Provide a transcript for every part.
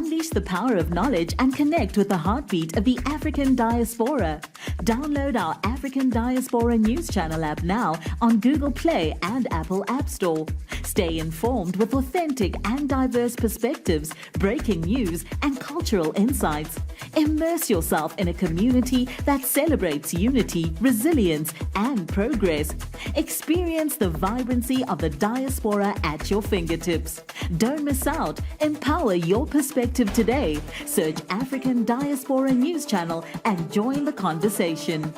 Unleash the power of knowledge and connect with the heartbeat of the African diaspora. Download our African Diaspora News Channel app now on Google Play and Apple App Store. Stay informed with authentic and diverse perspectives, breaking news, and cultural insights. Immerse yourself in a community that celebrates unity, resilience, and progress. Experience the vibrancy of the diaspora at your fingertips. Don't miss out. Empower your perspective today. Search African Diaspora News Channel and join the conversation.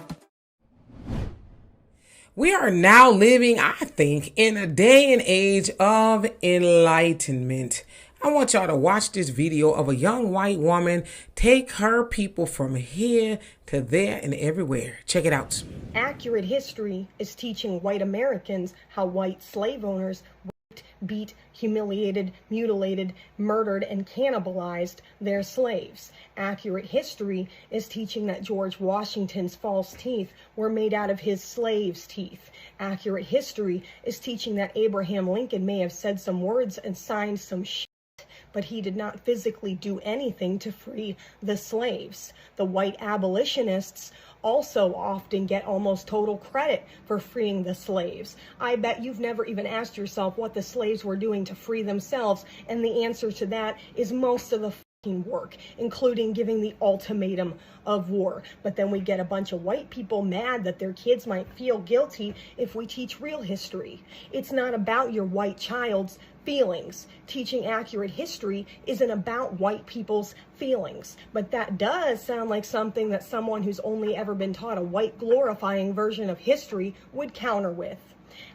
We are now living, I think, in a day and age of enlightenment. I want y'all to watch this video of a young white woman take her people from here to there and everywhere. Check it out. Accurate history is teaching white Americans how white slave owners raped, beat, humiliated, mutilated, murdered, and cannibalized their slaves. Accurate history is teaching that George Washington's false teeth were made out of his slaves' teeth. Accurate history is teaching that Abraham Lincoln may have said some words and signed some shit, but he did not physically do anything to free the slaves. The white abolitionists also often get almost total credit for freeing the slaves. I bet you've never even asked yourself what the slaves were doing to free themselves, and the answer to that is most of the work, including giving the ultimatum of war. But then we get a bunch of white people mad that their kids might feel guilty if we teach real history. It's not about your white child's feelings. Teaching accurate history isn't about white people's feelings, but that does sound like something that someone who's only ever been taught a white glorifying version of history would counter with.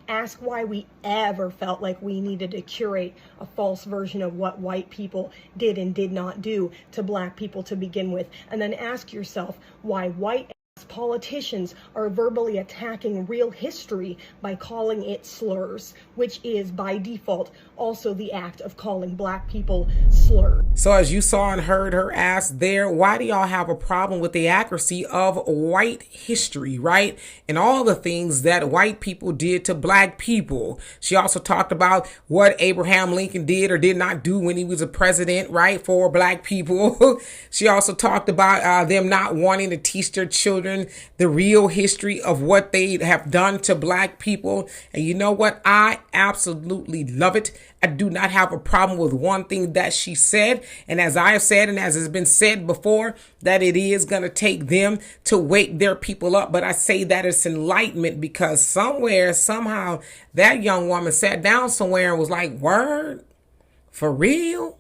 Ask why we ever felt like we needed to curate a false version of what white people did and did not do to black people to begin with. And then ask yourself why white politicians are verbally attacking real history by calling it slurs, which is by default also the act of calling black people slurs. So as you saw and heard her ask there, why do y'all have a problem with the accuracy of white history, right? And all the things that white people did to black people. She also talked about what Abraham Lincoln did or did not do when he was a president, right, for black people. She also talked about them not wanting to teach their children the real history of what they have done to black people. And you know what? I absolutely love it. I do not have a problem with one thing that she said. And as I have said, and as has been said before, that it is going to take them to wake their people up. But I say that it's enlightenment because somewhere, somehow, that young woman sat down somewhere and was like, word? For real?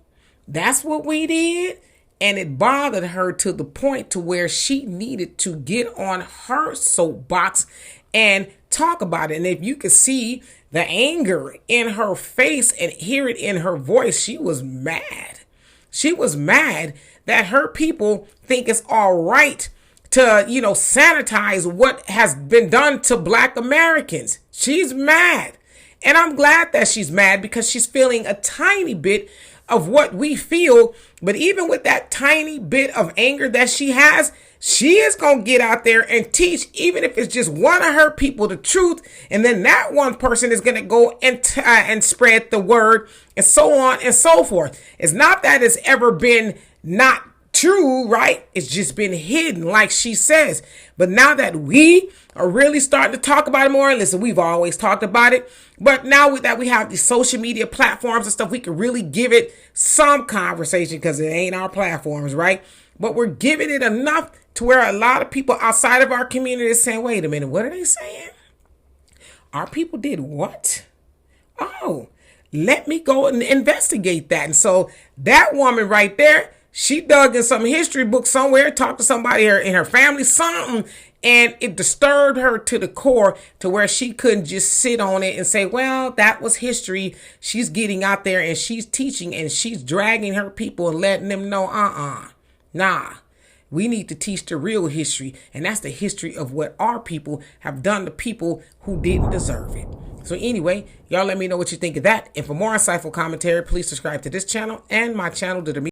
That's what we did? And it bothered her to the point to where she needed to get on her soapbox and talk about it. And if you could see the anger in her face and hear it in her voice, she was mad. She was mad that her people think it's all right to, sanitize what has been done to black Americans. She's mad. And I'm glad that she's mad because she's feeling a tiny bit of what we feel. But even with that tiny bit of anger that she has, she is going to get out there and teach, even if it's just one of her people, the truth. And then that one person is going to go and spread the word and so on and so forth. It's not that it's ever been not true, right? It's just been hidden, like she says. But now that we are really starting to talk about it more, and listen, we've always talked about it, but now that we have these social media platforms and stuff, we can really give it some conversation because it ain't our platforms, right? But we're giving it enough to where a lot of people outside of our community is saying, wait a minute, what are they saying? Our people did what? Oh, let me go and investigate that. And so that woman right there, she dug in some history book somewhere, talked to somebody in her family, something, and it disturbed her to the core to where she couldn't just sit on it and say, well, that was history. She's getting out there and she's teaching and she's dragging her people and letting them know, nah, we need to teach the real history. And that's the history of what our people have done to people who didn't deserve it. So anyway, y'all let me know what you think of that. And for more insightful commentary, please subscribe to this channel and my channel, Demetra